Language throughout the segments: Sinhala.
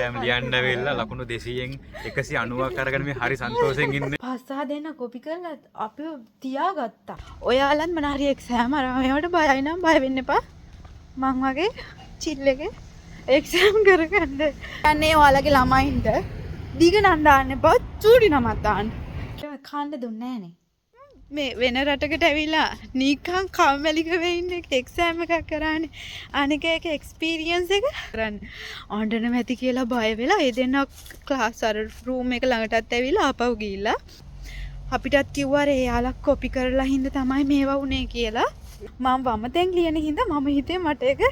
එක්සෑම් ලියන්න වෙලා ලකුණු 200න් 190ක් අරගෙන මේ හරි සන්තෝෂෙන් ඉන්නේ. පස්සා දෙන්න කොපි කරලා අපි තියාගත්තා. ඔයාලත් මොන හරි එක්සෑම් අරන් ඒවට බයයි නම් බය වෙන්න එපා. මං වගේ චිල් එකේ එක්සෑම් කරගන්න. අනේ ඔයාලගේ ළමයින්ට දිග නම් දාන්න එපා. චූටි නමක් දාන්න. කන්න දුන්නේ නැහනේ. මේ වෙන රටකට ඇවිල්ලා නිකන් කම්මැලික වෙන්නේ එක්සෑම් එකක් කරානේ. අනික ඒක එක්ස්පීරියන්ස් එක කරන්න. ඔන්ඩන මැති කියලා බය වෙලා ඒ දෙන්න ක්ලාස් අර රූම් එක ළඟටත් ඇවිල්ලා ආපහු ගිහිල්ලා අපිටත් කිව්වා එයාලා කොපි කරලා හින්දා තමයි මේවා උනේ කියලා. මම වමතෙන් ලියන හින්දා මම හිතේ මට ඒක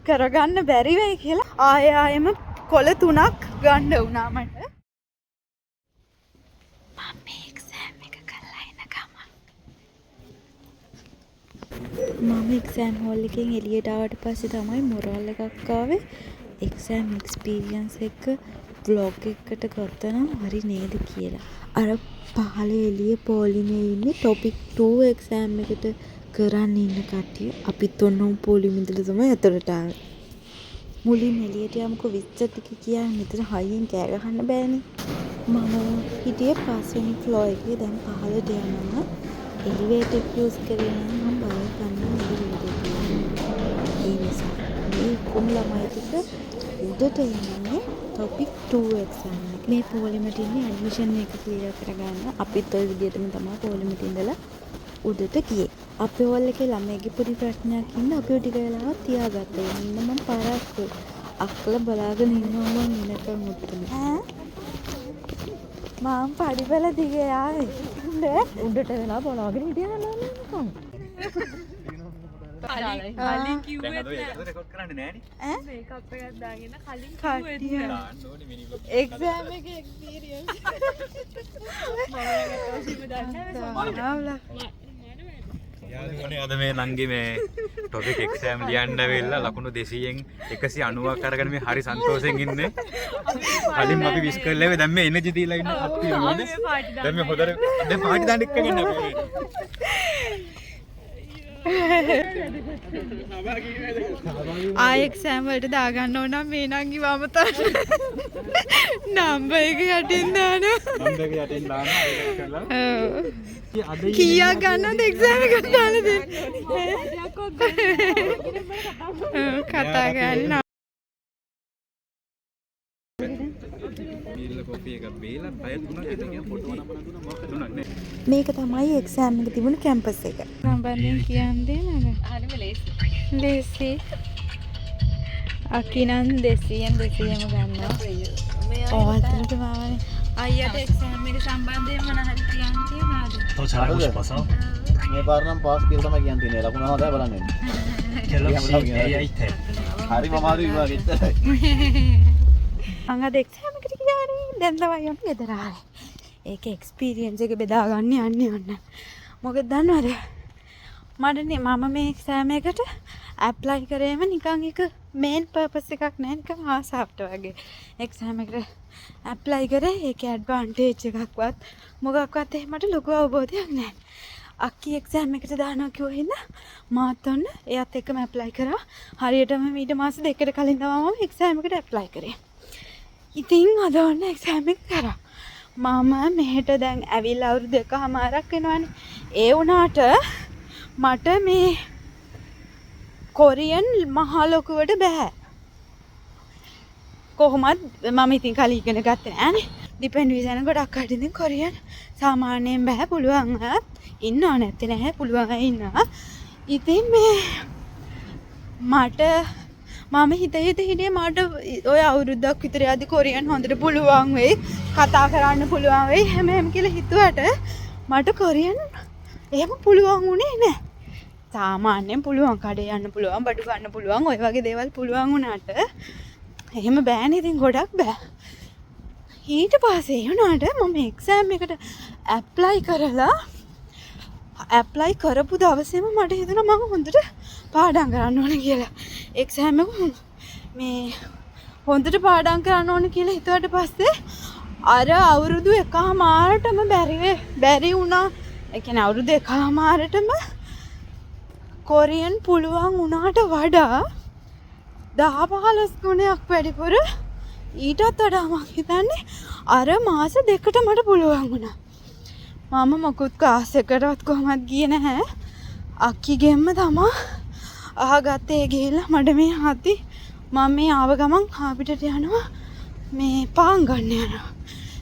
කරගන්න බැරි වෙයි කියලා ආයෙම කොළ 3ක් ගන්න වුණා මට. මම එක්සෑම් හෝල් එකෙන් එළියට ආවට පස්සේ තමයි මොරල් එකක් ආවේ. එක්සෑම් එක්ස්පීරියන්ස් එක ව්ලොග් එකකට ගත්තා නම් හරි නේද කියලා. අර පහළ එළියේ පොලිමේ ඉන්නේ ටොපික් 2 එක්සෑම් එකට කරන්න ඉන්න කට්ටිය. අපිත් ඔන්න පොලිමේ ඉඳලා තමයි අතරට ආවේ. මුලින් එළියට යමුකෝ විස්තර ටික කියන්නේ මෙතන හයියෙන් කෑ ගහන්න බෑනේ. මම හිටියේ පස්වෙනි ෆ්ලෝර් එකේ දැන් පහළට යනවා. එලිවේටර් එක යූස් කරේ නම් මම බය ගන්නවා එලිවේටර් එක. ඒ නිසා මේ කොම් ළමයි ටික උඩට යන්නේ ටොපික් 2 එක්සෑම් එක. මේ පොලිමට ඉන්නේ ඇඩ්මිෂන් එක ක්ලියර් කරගන්න. අපිත් ওই විදිහටම තමයි පොලිමට ඉඳලා උඩට ගියේ. අපේ හෝල් එකේ ළමයිගේ පොඩි ප්‍රශ්නයක් ඉන්න අපි ටික වෙලාවක් තියාගත්තා. ඉන්න මම පාරක් අක්කල බලාගෙන ඉන්නවා මම ඉනකම් මුත්තනේ. මම පඩිපෙළ දිගේ ආවේ. උඩට වෙලා බලාගෙන හිටියා නේද? කලින් කිව්වේ රෙකෝඩ් කරන්න නෑනේ. මේකප් එකක් දාගෙන කලින් කිව්වේ දාන්න ඕනේ මිනි බ්ලොග්. එක්සෑම් එකේ එක්ස්පීරියන්ස්. යාළුවනේ අද මේ නංගි මේ ටොපික් එක්සෑම් ලියන්න වෙලා ලකුණු 200න් 190ක් අරගෙන මේ හරි සන්තෝෂෙන් ඉන්නේ. කලින් අපි විශ් කරලා දැන් මේ එනර්ජි දීලා ඉන්න කට්ටිය නේද? දැන් මේ හොදට දැන් පාටි දාන්න එක්ක ගන්න අපි. ආ එක්සෑම් වලට දාගන්න ඕන නම් මේ නංගි වම තන නම්බර් එක යටින් දාන. නම්බර් එක යටින් දාන ඒක කරලා. ඔව්. කීයක් ගන්නවද එක්සෑම් එකට දාලා දෙන්නේ? කතා ගන්න. මේක තමයි එක්සෑම් එක තිබුණ කැම්පස් එක. සම්බන්ධයෙන් කියන්නේ නේද? හරිම ලේසි. ලේසි. අකිනන් 200න් 200ම ගන්නවා. ඔයාලට මාවනේ අයියට එක්සෑම් එක සම්බන්ධයෙන් මොන හරි කියන්න තියනවාද? ඔව් චාරකෝස් පසව. මේ පාර නම් පාස් කියලා තමයි කියන්න තියෙන්නේ. ලකුණ හොදයි බලන්න එන්න. හරි මම හරි විවාගෙත්. අංග එක්සෑම් එකට ගියානේ. දැන් තමයි යන්නේ ගෙදර ආවේ. ඒක එක්ස්පීරියන්ස් එක බෙදා ගන්න යන්නේ ඔන්න. මොකද දන්නවද? මම මේ එක්සෑම් එකට ඇප්ලයි කරේම නිකන් එක මේන් පර්පස් එකක් නෑ නිකන් ආසාවට වගේ. එක්සෑම් එකට ඇප්ලයි කරේ ඒකේ ඇඩ්වාන්ටේජ් එකක්වත් මොකක්වත් එහෙමට ලොකු අවබෝධයක් නෑ. අක්කි එක්සෑම් එකට දානවා කිව්ව හින්දා මාත් ඔන්න එයාත් එක්කම ඇප්ලයි කරා. හරියටම ඊට මාස 2කට කලින් තමයි මම එක්සෑම් එකට ඇප්ලයි කරේ. ඉතින් අද ඔන්න එක්සෑම් එක කරා. මම මෙහෙට දැන් ඇවිල්ලා අවුරුදු 2කමාරක් වෙනවනේ. ඒ වුණාට මට මේ කොරියන් මහ ලොකුවට බෑ. කොහොමද මම ඉතින් කලින් ඉගෙන ගත්තේ නෑනේ. ඩිපෙන්ඩ් වීසා එක ගොඩක් අය ඉතින් කොරියන් සාමාන්‍යයෙන් බෑ පුළුවන් අයත් ඉන්නව නැත්තේ නැහැ පුළුවන් අය ඉන්නවා. ඉතින් මේ මට මම හිතේ මට ඔය අවුරුද්දක් විතර යද්දි කොරියන් හොඳට පුළුවන් වෙයි කතා කරන්න පුළුවන් වෙයි හැම කියලා හිතුවට මට කොරියන් එහෙම පුළුවන් වුණේ නැහැ. සාමාන්‍යයෙන් පුළුවන් කඩේ යන්න පුළුවන් බඩු ගන්න පුළුවන් ඔය වගේ දේවල් පුළුවන් වුණාට එහෙම බෑනේ ඉතින් ගොඩක් බෑ. ඊට පස්සේ වුණාට මම එක්සෑම් එකට ඇප්ලයි කරපු දවසේම මට හිතුණා මම හොඳට පාඩම් කරන්න ඕන කියලා. එක්සෑම් එක මේ හොඳට පාඩම් කරන්න ඕන කියලා හිතුවට පස්සේ අර අවුරුදු 1කමාරටම බැරි වුණා. ඒ කියන්නේ අවුරුදු 1කමාරටම කොරියන් පුළුවන් වුණාට වඩා 10-15 ගුණයක් වැඩිපුර ඊටත් වඩා මං හිතන්නේ අර මාස දෙකට මට පුළුවන් වුණා. මම මොකුත් ක්ලාස් එකකටවත් කොහොමත් ගියේ නැහැ. අක්කිගෙම්ම තමා අහගත්තේ ගිහිල්ලා මට මේ හති මම මේ ආව ගමන් අපිටට යනවා මේ පාන් ගන්න යනවා.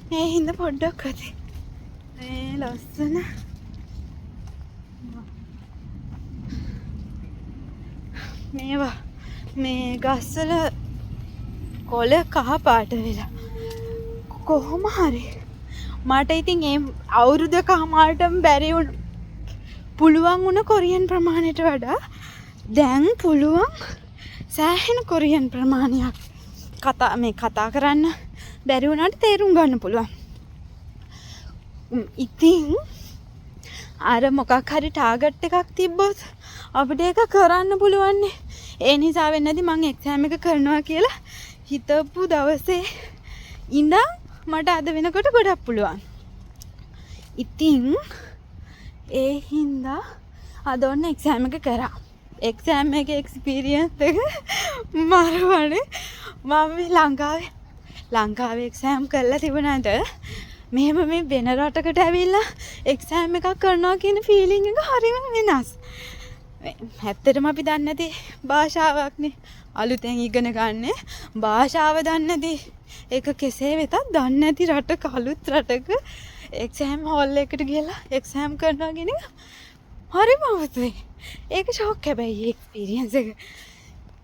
මේ හින්දා පොඩ්ඩක් හති. මේ ලස්සන මේවා මේ ගස්වල කොළ කහ පාට වෙලා කොහොම හරි මට ඉතින් ඒ අවුරුද්දකමාරටම බැරි වුණ පුළුවන් වුණ කොරියන් ප්‍රමාණයට වඩා දැන් පුළුවන් සෑහෙන කොරියන් ප්‍රමාණයක් කතා කරන්න බැරි වුණාට තේරුම් ගන්න පුළුවන්. ඉතින් අර මොකක් හරි ටාගට් එකක් තිබ්බොත් අපිට ඒක කරන්න පුළුවන්. ඒ නිසා වෙන්නදී මම එක්සෑම් එක කරනවා කියලා හිතපු දවසේ ඉඳන් මට අද වෙනකොට ගොඩක් පුළුවන්. ඉතින් ඒ හින්දා අද ඔන්න එක්සෑම් එක කරා. එක්සෑම් එකේ එක්ස්පීරියන්ස් එක මාරවනේ. මම ලංකාවේ එක්සෑම් කරලා තිබුණාට මෙහෙම මේ වෙන රටකට ඇවිල්ලා එක්සෑම් එකක් කරනවා කියන ෆීලිං එක හරිම වෙනස්. ඇත්තටම අපි දන්නේ නැති භාෂාවක්නේ අලුතෙන් ඉගෙන ගන්න. භාෂාව දන්නේ නැති ඒක කෙසේ වෙතත් දන්නේ නැති රටක අලුත් රටක එක්සෑම් හෝල් එකට ගිහලා එක්සෑම් කරනවා කියන එක හරිම අවුතුයි. ඒක ෂොක් හැබැයි එක්ස්පීරියන්ස් එක.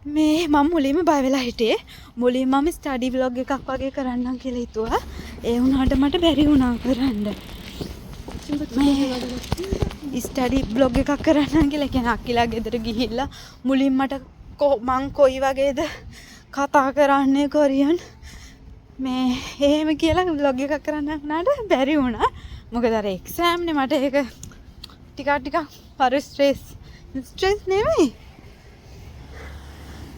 මේ මම මුලින්ම බය වෙලා හිටියේ. මුලින්ම මම ස්ටඩි බ්ලොග් එකක් වගේ කරන්නම් කියලා හිතුවා. ඒ වුණාට මට බැරි වුණා කරන්න. මේ ස්ටඩි බ්ලොග් එකක් කරන්නම් කියලා කියන අක්කිලා ගෙදර ගිහිල්ලා මුලින් මට මං කොයි වගේද කතා කරන්නේ කොරියන් මේ එහෙම කියලා බ්ලොග් එකක් කරන්න උනාට බැරි වුණා. මොකද අර එක්සෑම් නේ මට ඒක ටිකක් අර ස්ට්‍රෙස් නෙමෙයි.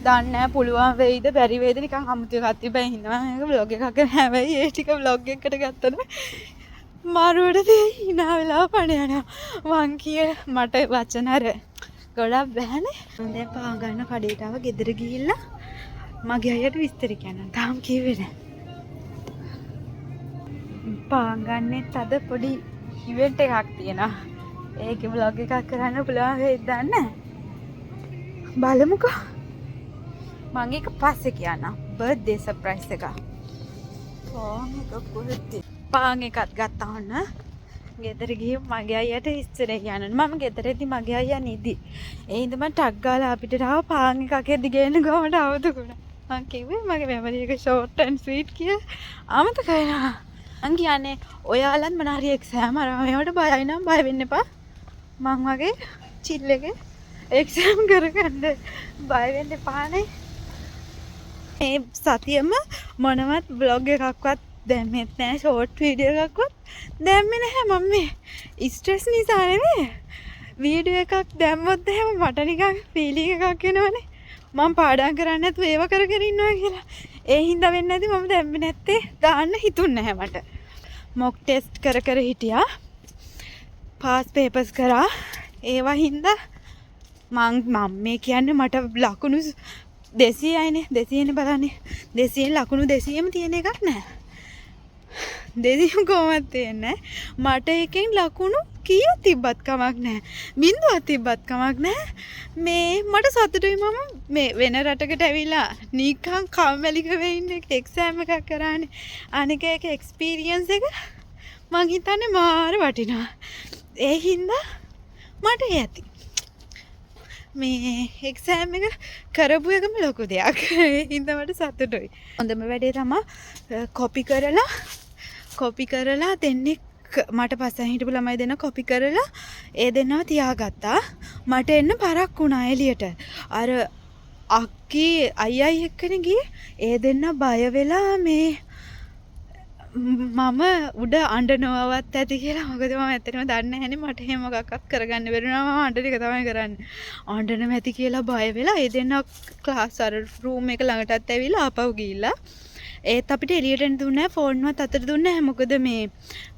දන්නේ නැහැ පුළුවන් වෙයිද බැරි වෙයිද නිකන් අමුතු එකක් තිබ්බයි හින්දා මම මේක බ්ලොග් එකක් කරන හැබැයි ඒ ටික බ්ලොග් එකකට ගත්තම මාරුවට hina වෙලා පණ යනවා. මං කිය මට වචන අර ගොඩක් බෑනේ. මම දැන් පාන් ගන්න කඩේට ආව ගෙදර ගිහිල්ලා මගේ අයියට විස්තර කියන්න. තාම කිව්වේ නැහැ. පාන් ගන්නෙත් අද පොඩි ඉවෙන්ට් එකක් තියෙනවා. ඒකේ බ්ලොග් එකක් කරන්න පුළුවන් වෙයිද දන්නේ නැහැ. බලමුකෝ. මම ඒක පස්සේ කියන්නම්. බර්ත්ඩේ සර්ප්‍රයිස් එක. පාන් එකත් ගත්තා වන්න. ගෙදර ගිහින් මගේ අයියට ඉස්සර කියන්න. මම ගෙදරදී මගේ අයියා නිදි. ඒ හින්දා මම ටක් ගාලා අපිට ආව පාන් එකක් එද්දිගෙන ගමට අවදුකුණා. මං කිව්වේ මගේ මෙමරි එක ෂෝට් ඇන්ඩ් ස්වීට් කියලා. අමතක වෙනවා. මං කියන්නේ ඔයාලත් මොන හරි එක්සෑම් අරම මේවට බයයි නම් බය වෙන්න එපා. මං වගේ චිල් එකේ එක්සෑම් කරගන්න බය වෙන්න එපානේ. මේ සතියෙම මොනවත් බ්ලොග් එකක්වත් දැම්මෙත් නැහැ. ෂෝට් වීඩියෝ එකක්වත් දැම්මේ නැහැ. මම මේ ස්ට්‍රෙස් නිසා නෙමෙයි. වීඩියෝ එකක් දැම්මොත් එහෙම මට නිකන් ෆීලිං එකක් එනවනේ. මම පාඩම් කරන්නේ නැතුව ඒව කර ඉන්නවා කියලා. ඒ හින්දා වෙන්නේ නැති මම දැම්මේ නැත්තේ දාන්න හිතුන්නේ නැහැ මට. මොක් ටෙස්ට් කර හිටියා. පාස් පේපර්ස් කරා. ඒවා හින්දා මම මේ කියන්නේ මට ලකුණු 200යිනේ 200නේ බලන්නේ. 200න් ලකුණු 200ම තියෙන එකක් නැහැ. 200 කොහොමද තියෙන්නේ? මට එකෙන් ලකුණු කීයක් තිබ්බත් කමක් නැහැ. බින්දුවක් තිබ්බත් කමක් නැහැ. මේ මට සතුටුයි මම මේ වෙන රටකට ඇවිල්ලා නිකන් කම්මැලික වෙන්නේ එක්සෑම් එකක් කරානේ. අනික ඒක එක්ස්පීරියන්ස් එක මං හිතන්නේ මාර වටිනවා. ඒ හින්දා මට ඇති. මේ එක්සෑම් එක කරපු එකම ලොකු දෙයක්. ඒ හින්දා මට සතුටුයි. හොඳම වැඩේ තමයි කොපි කරලා දෙන්නේ මට පස්සෙන් හිටපු ළමයි දෙන්න කොපි කරලා ඒ දෙන්නව තියාගත්තා. මට එන්න පරක් වුණා එළියට. අර අක්කී අයියයි එක්කනේ ගියේ. ඒ දෙන්න බය වෙලා මේ මම උඩ අඬනවවත් ඇති කියලා. මොකද මම ඇත්තටම දන්නේ නැහැනේ මට එහෙම මොකක්වත් කරගන්න බැරුණා. මම අඬන එක තමයි කරන්නේ. අඬනම ඇති කියලා බය වෙලා ඒ දෙන්න ක්ලාස් අර රූම් එක ළඟටත් ඇවිල්ලා ආපහු ගිහිල්ලා ඒත් අපිට එළියට එන්න දුන්නේ නැහැ. ෆෝන්වත් අතට දුන්නේ නැහැ. මොකද මේ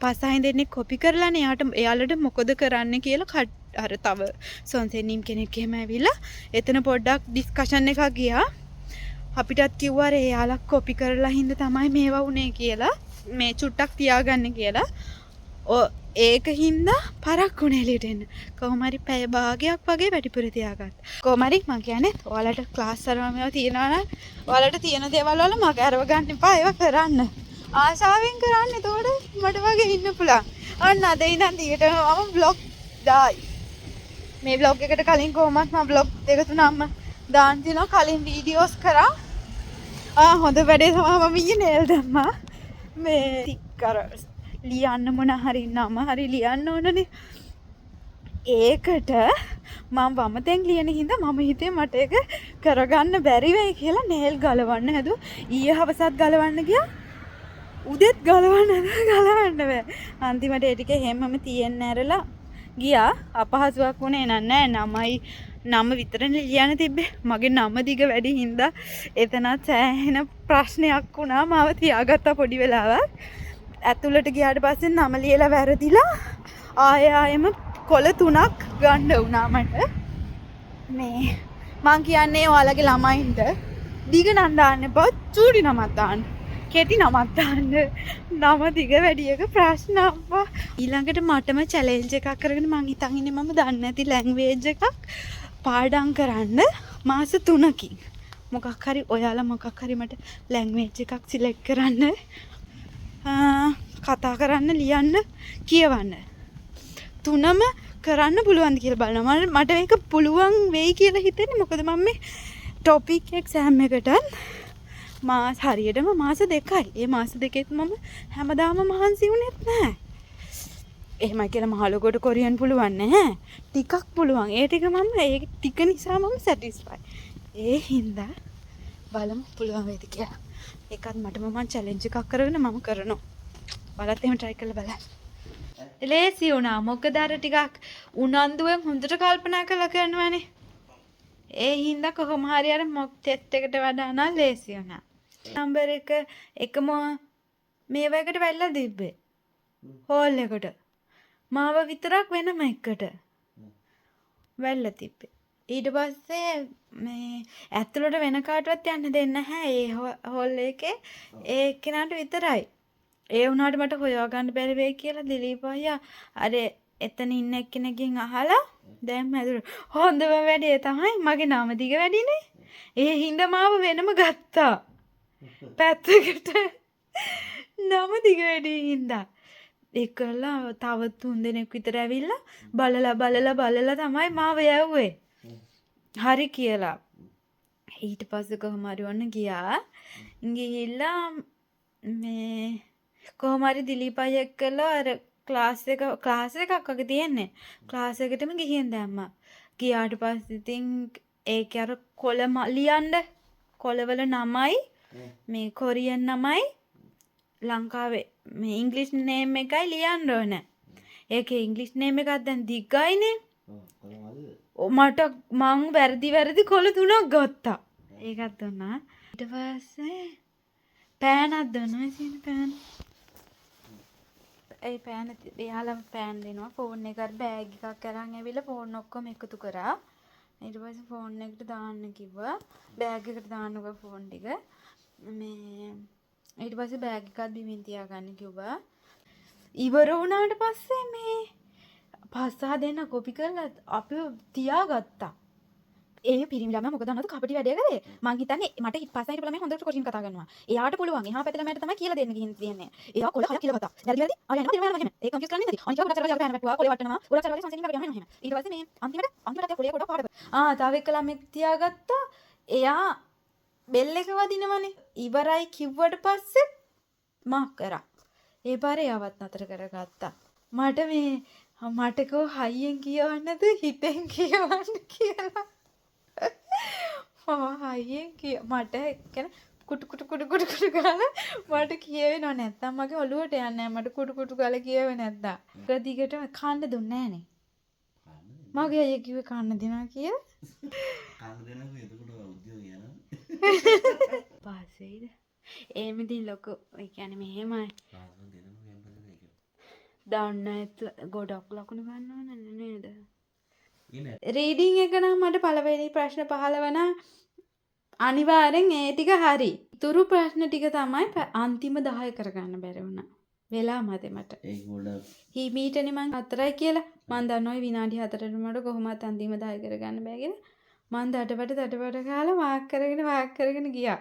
පස්සෙන් දෙන්නේ කොපි කරලානේ. එයාලට මොකද කරන්න කියලා අර තව සොන්සෙනිම් කෙනෙක් එහෙම ඇවිල්ලා එතන පොඩ්ඩක් ඩිස්කෂන් එකක් ගියා. අපිටත් කිව්වා එයාලා කොපි කරලා හින්දා තමයි මේවා උනේ කියලා. මේ චුට්ටක් තියාගන්න කියලා. ඒක හින්දා පරක් වුණේ එළියට එන්න. කොහොම හරි පැය භාගයක් වගේ වැඩිපුර තියාගත්තා. කොහොම හරි මම කියන්නේ ඔයාලට ක්ලාස් කරනවා මේවා තියනවා නම් ඔයාලට තියෙන දේවල් වල මග අරව ගන්න එපා. ඒවා කරන්න. ආසාවෙන් කරන්න. එතකොට මට වගේ ඉන්න පුළුවන්. අන්න අද ඉඳන් දිගටම මම බ්ලොග් දායි. මේ බ්ලොග් එකට කලින් කොහොමත් මම බ්ලොග් දෙක තුනක්ම දාන්න තියෙනවා. කලින් වීඩියෝස් කරා. හොඳ වැඩේ තමයි මම ඊයේ නේල් දැම්මා. මේ ටිකර ලියන්න මොන හරි නම හරි ලියන්න ඕනනේ. ඒකට මම වමතෙන් ලියන හින්දා මම හිතේ මට ඒක කරගන්න බැරි වෙයි කියලා නේල් ගලවන්න හැදුවා. ඊයේ හවසත් ගලවන්න ගියා. උදෙත් ගලවන්න බෑ. අන්තිමට ඒ ටික හැමම තියෙන්න ඇරලා ගියා. අපහසුයක් වුණේ නැහැ. නම විතරනේ ලියන්න තිබ්බේ. මගේ නම දිග වැඩි හින්දා එතනත් සෑහෙන ප්‍රශ්නයක් වුණා. මාව තියාගත්තා පොඩි වෙලාවක්. ඇතුළට ගියාට පස්සේ නම ලියලා වැරදිලා ආයෙම කොළ 3ක් ගන්න වුණා මට. මේ මං කියන්නේ ඔයාලගේ ළමයින්ට දිග නම් දාන්න එපා. චූටි නමක් දාන්න. කෙටි නමක් දාන්න. නම දිග වැඩි එක ප්‍රශ්න අප්පා. ඊළඟට මටම චැලෙන්ජ් එකක් කරගෙන මං හිතන් ඉන්නේ මම දන්නේ නැති ලැන්ග්වේජ් එකක් පාඩම් කරන්න මාස 3කින්. මොකක් හරි ඔයාලා මොකක් හරි මට ලැන්ග්වේජ් එකක් සිලෙක්ට් කරන්න. කතා කරන්න ලියන්න කියවන්න 3ම කරන්න පුළුවන්ද කියලා බලනවා. මට මේක පුළුවන් වෙයි කියලා හිතෙන්නේ. මොකද මම මේ ටොපික් එක්සෑම් එකට හරියටම මාස 2යි. ඒ මාස 2ෙත් මම හැමදාම මහන්සි වුණෙත් නැහැ. එහෙමයි කියලා මහලොකට කොරියන් පුළුවන් නැහැ. ටිකක් පුළුවන්. ඒ ටික ඒ ටික නිසා මම සැටිස්ෆයි. ඒ හින්දා බලමු පුළුවන් වේද කියලා. ඒකත් මටම මම චැලෙන්ජ් එකක් කරගෙන මම කරනවා. ඔයාලත් එහෙම try කරලා බලන්න. ලේසි වුණා. මොකද අර ටිකක් උනන්දුවෙන් හොඳට කල්පනා කරලා කරනවානේ. ඒ හින්දා කොහොම හරි අර මොක් ටෙස්ට් එකට වඩා නම් ලේසි වුණා. නම්බර් එක එකම මේවකට වැල්ලා තිබ්බේ. හෝල් එකට. මාව විතරක් වෙනම එකට. වැල්ලා තිබ්බේ. ඊට පස්සේ මේ ඇතුළට වෙන කාටවත් යන්න දෙන්නේ නැහැ. ඒ හෝල් එකේ ඒ කෙනාට විතරයි. ඒ වුණාට මට හොයාගන්න බැරි වෙයි කියලා දිලීප් අයියා අර එතන ඉන්න එක්කෙනකින් අහලා දැන් මැදුර හොඳම වැඩේ තමයි මගේ නම දිග වැඩිනේ. ඒ හින්දා මාව වෙනම ගත්තා. පැත්තකට නම දිග වැඩි හින්දා. ඒකලා තව 3 දෙනෙක් විතර ඇවිල්ලා බලලා තමයි මාව යවුවේ. හරි කියලා. ඊට පස්සේ කොහොම හරි වන්න ගියා. ගිහිල්ලා මේ කොහොම හරි දිලීප් අයියා එක්කලා අර ක්ලාස් එකක් වගේ තියෙන්නේ. ක්ලාස් එකටම ගිහින් දැම්මා. ගියාට පස්සේ ඉතින් ඒක අර කොළ ලියන්න කොළවල නමයි මේ කොරියන් නමයි ලංකාවේ මේ ඉංග්‍රීසි නේම් එකයි ලියන්න ඕන. ඒකේ ඉංග්‍රීසි නේම් එකක් දැන් දිග්ගයිනේ. මට මං වැරදි කොළ 3ක් ගත්තා. ඒකත් දුන්නා. ඊට පස්සේ පෑනක් දුන්නා. ඉතින් පෑන එයාලා පෑන් දෙනවා. ෆෝන් එකකට බෑග් එකක් අරන් ඇවිල්ලා ෆෝන් ඔක්කොම එකතු කරා. ඊට පස්සේ ෆෝන් එකට දාන්න කිව්වා. බෑග් එකට දාන්නකෝ ෆෝන් ටික. මේ ඊට පස්සේ බෑග් එකත් බිමින් තියාගන්න කිව්වා. ඉවර වුණාට පස්සේ මේ 5-6 දෙනා කොපි කරලා අපිව තියාගත්තා. ඒ පිරිමි ළමයා මොකද අන්නද කපටි වැඩේ කරේ. මං හිතන්නේ මට පස්සේ හිටපු ළමයා හොඳට කොරියන් කතා කරනවා. එයාට පුළුවන්. එහා පැත්තේ ළමයාට තමයි කියලා දෙන්න ගිහින් තියෙන්නේ. එයා කොළ 6ක් කියලා ගත්තා. වැරදි. ආ යනවා පිරිමි ළමයා එහෙම. ඒක කන්ෆියුස් කරන්නේ නැති. අනිත් කොට කරලා යන්න පැට්ටුවා. කොලේ වටනවා. ගොඩක් කරලා සංසිඳින්න වගේ යනවා එහෙම. ඊට පස්සේ මේ අන්තිමට කොලේ කොට පාඩම. තව එක ළමෙක් තියාගත්තා. එයා බෙල් එක වදිනවනේ. ඉවරයි කිව්වට පස්සේ මාක් කරා. ඒ පාරේ යවත් නතර කරගත්තා. මට කෝ හයියෙන් කියවන්නද හිතෙන් කියවන්න කියලා. හයියෙන් මට කියන්නේ කුටු ගාලා මට කියවෙනව නැත්තම් මගේ ඔළුවට යන්නේ නැහැ. මට කුටු ගාලා කියවෙ නැද්දා. ගදිගට කන්න දුන්නේ නැහනේ. මගේ අයියා කිව්වේ කන්න දෙනවා කියලා. කන්න දෙනවා එතකොට උද්‍යෝගය යනවා. පාසෙයිද? එමෙදී ලොකු ඒ කියන්නේ මෙහෙමයි. දාන්න ගොඩක් ලකුණු ගන්න ඕන නේද? රීඩින් එක නම් මට පළවෙනි ප්‍රශ්න 15 නම් අනිවාර්යෙන් ඒ ටික හරි. තුරු ප්‍රශ්න ටික තමයි අන්තිම 10 කරගන්න බැරි වුණා. වෙලා මැද මට. ඒක ගොඩක් හිමීටනේ මං 4යි කියලා. මං දන්නවා විනාඩි 4ට මට කොහොමවත් අන්තිම 10 කරගන්න බෑ කියලා. මං දඩබඩ කාලා වාක් කරගෙන ගියා.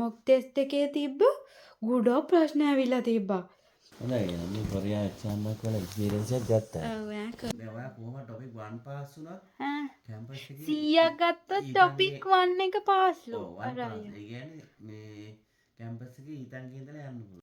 මොක් ටෙස්ට් එකේ තිබ්බ ගොඩක් ප්‍රශ්න ඇවිල්ලා තිබ්බා. හොඳයි නම් පරියා එක්සෑම් එකක් වල එක්ස්පීරියන්ස් එකක් ගත්තා. ඔව් දැන් ඔයා කොහොමද ටොපික් 1 පාස් වුණා? කැම්පස් එකේ 100ක් ගත්තොත් ටොපික් 1 එක පාස්ලු. ඔව් 1 පාස්. ඒ කියන්නේ මේ කැම්පස් එකේ ඊතන්ගේ ඉඳලා යන්න පුළුවන්.